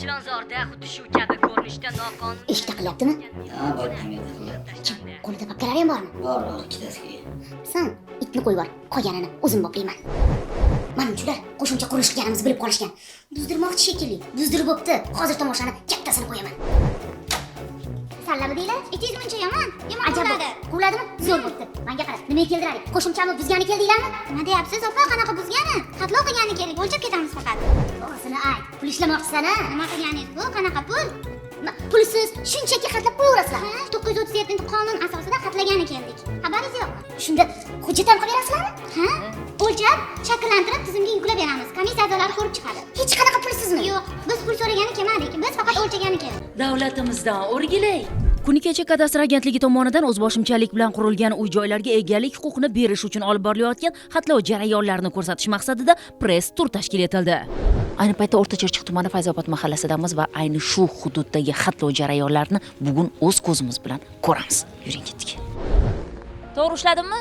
Chilonzorda xuddi shu kabi ko'rinishda noqonuniy Eshikda qilyaptimi? Ha, bor qilyapti. Kim? Qo'lida papkalari ham bormi? Bor, ikkitasiga. San itni qo'yib yubor, qolganini o'zim boplayman. Manimcha qo'shimcha qurilish qilganimizni bilib qolishgan. Buzdirmoqchi shekilli. Buzdirib bo'pti. Hozir tomoshani kattasini qo'yaman. Sallami deylar? 200 mingcha yomon. Yomon bo'ladi. Quvladimi? Zo'r bo'pti. Menga qara. Nimaga keldiradi? Qo'shimchami buzgani keldinglarmi? Nima deyapsiz, opa? Qanaqa buzgani? Xatlov qilgani kerak, o'lchab ketamiz faqat. To'g'risini ayt. Pul ishlamoqchisan-a? Nima qilganingiz bu? Qanaqa pul? Pulsiz shunchaki xatlab qo'yaverasizlar. 937-qonun asosida xatlagani keldik. Xabaringiz yo'qmi? Shunda hujjat ham qilib berasizlarmi? Ha? O'lchab, shakllantirib tizimga yuklab beramiz. Komissiya a'zolari ko'rib chiqadi. Hech qanaqa pulsizmi? Yo'q, biz pul so'ragani kelmadik. Biz faqat o'lchagani keldik. davlatimizdan o'rgilay. Kuni kecha kadastr agentligi tomonidan o'zboshimchalik bilan qurilgan uy-joylarga egalik huquqini berish uchun olib borilayotgan xatlov jarayonlarini ko'rsatish maqsadida press tur tashkil etildi. Ayni paytda O'rta Chirchiq tumani Fayzobod mahallasidamiz va ayni shu hududdagi xatlov jarayonlarini bugun o'z ko'zimiz bilan ko'ramiz. Yuring ketdik. To'g'ri ushladimmi?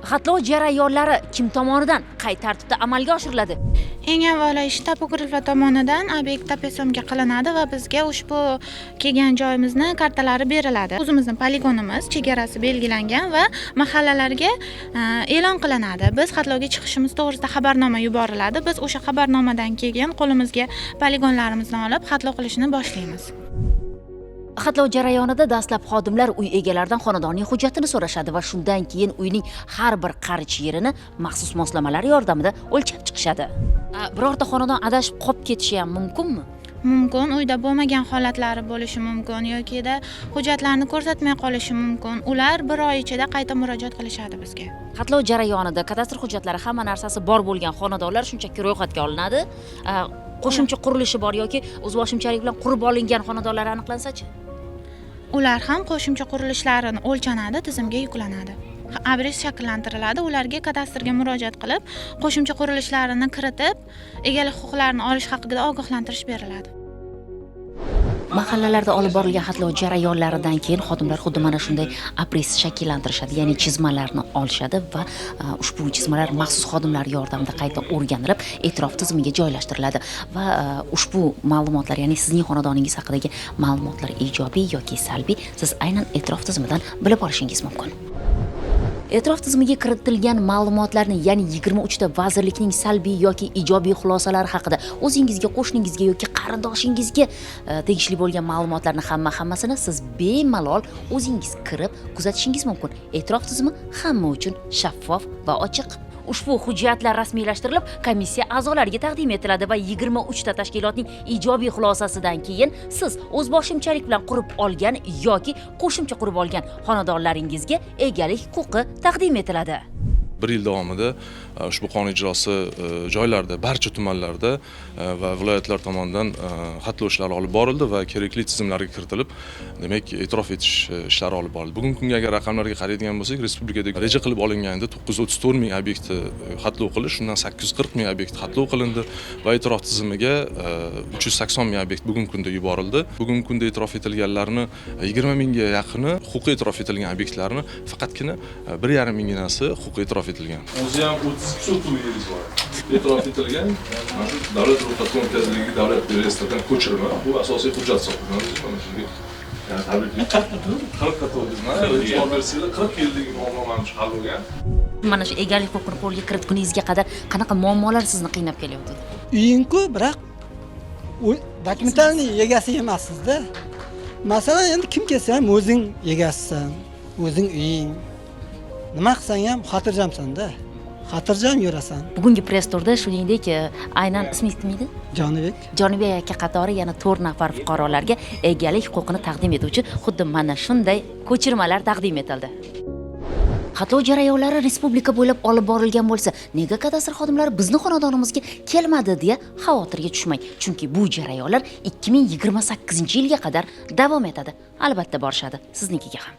Xatlov jarayonlari kim tomonidan, qay tartibda amalga oshiriladi? Eng avvalo ish topograflar tomonidan obyekt tapesyomga qilinadi va bizga ushbu kelgan joyimizni kartalari beriladi. O'zimizning poligonimiz chegarasi belgilangan va mahallalarga e'lon qilinadi. Biz xatlovga chiqishimiz to'g'risida xabarnoma yuboriladi. Biz o'sha xabarnomadan keyin qo'limizga poligonlarimizni olib xatlov qilishni boshlaymiz. Xatlov jarayonida dastlab xodimlar uy egalaridan xonadonning hujjatini so'rashadi va shundan keyin uyning har bir qarich yerini maxsus moslamalar yordamida o'lchab chiqishadi. Birorta xonadon adashib qolib ketishi ham mumkinmi? Mumkin, uyda bo'lmagan holatlari bo'lishi mumkin yoki-da hujjatlarni ko'rsatmay qolishi mumkin. Ular bir oy ichida qayta murojaat qilishadi bizga. Xatlov jarayonida kadastr hujjatlari hamma narsasi bor bo'lgan xonadonlar shunchaki ro'yxatga olinadi. Qo'shimcha qurilishi bor yoki o'zboshimchalik bilan qurib olingan xonadonlar aniqlansa-chi? Ular ham qo'shimcha qurilishlarini o'lchanadi, tizimga yuklanadi. Adres shakllantiriladi, ularga kadastrga murojaat qilib, qo'shimcha qurilishlarini kiritib, egalik huquqlarini olish haqida ogohlantirish beriladi. Mahallalarda olib borilgan xatlov jarayonlaridan keyin xodimlar xuddi mana shunday apres shakllantirishadi, ya'ni chizmalarni olishadi va ushbu chizmalar maxsus xodimlar yordamida qayta o'rganilib, e'tirof tizimiga joylashtiriladi va ushbu ma'lumotlar, ya'ni sizning xonadoningiz haqidagi ma'lumotlar ijobiy yoki salbiy, siz aynan e'tirof tizimidan bilib olishingiz mumkin. E'tirof tizimiga kiritilgan ma'lumotlarni, ya'ni 23 ta vazirlikning salbiy yoki ijobiy xulosalari haqida o'zingizga, qo'shningizga yoki qarindoshingizga tegishli bo'lgan ma'lumotlarni hammasini siz bemalol o'zingiz kirib kuzatishingiz mumkin. E'tirof tizimi hamma uchun shaffof va ochiq. Ushbu hujjatlar rasmiylashtirilib, komissiya a'zolariga taqdim etiladi va 23 ta tashkilotning ijobiy xulosasidan keyin siz o'zboshimchalik bilan qurib olgan yoki qo'shimcha qurib olgan xonadonlaringizga egalik huquqi taqdim etiladi. 1 yil davomida ushbu qonun ijrosi joylarda, barcha tumanlarda va viloyatlar tomonidan xatlov ishlari olib borildi va kerakli tizimlarga kiritilib, demak, e'tirof etish ishlari olib borildi. Bugungi kunga agar raqamlarga qaraydigan bo'lsak, respublikada reja qilib olinganda 934 ming obyektni xatlov qilish, shundan 840 ming obyekt xatlov qilindi va e'tirof tizimiga 380 ming obyekt bugungi kunda yuborildi. Bugungi kunda e'tirof etilganlarni 20 mingga yaqini huquqiy e'tirof etilgan obyektlarni faqatgina 1,5 mingginasi huquqiy e'tirof etilgan. O'zi ham 32 uyingiz bor. E'tirof etilgan, davlat ro'yxatga o'tkazilgan davlat reyestridan ko'chirma, bu asosiy hujjat hisoblanadi. Mana shunga tabriklayman. 40 yillik muammomani hal bo'lgan. Mana shu egalik huquqini qo'lga kiritguningizga qadar qanaqa muammolar sizni qiynab kelyapti? Uying-ku, biroq dokumentalniy egasi emassiz-da. Masalan, endi kim kelsa ham o'zing egasisan, o'zing uying. Nima qilsang ham xotirjamsan-da. Xotirjam yurasan. Bugungi press turda shuningdek, aynan ismingiz nima edi? Jonibek. Jonibek aka qatori yana 4 nafar fuqarolarga egalik huquqini taqdim etuvchi xuddi mana shunday ko'chirmalar taqdim etildi. Xatlov jarayonlari respublika bo'ylab olib borilgan bo'lsa, nega kadastr xodimlari bizning xonadonimizga kelmadi deya xavotirga tushmang. Chunki bu jarayonlar 2028-yilga qadar davom etadi. Albatta borishadi, siznikiga ham.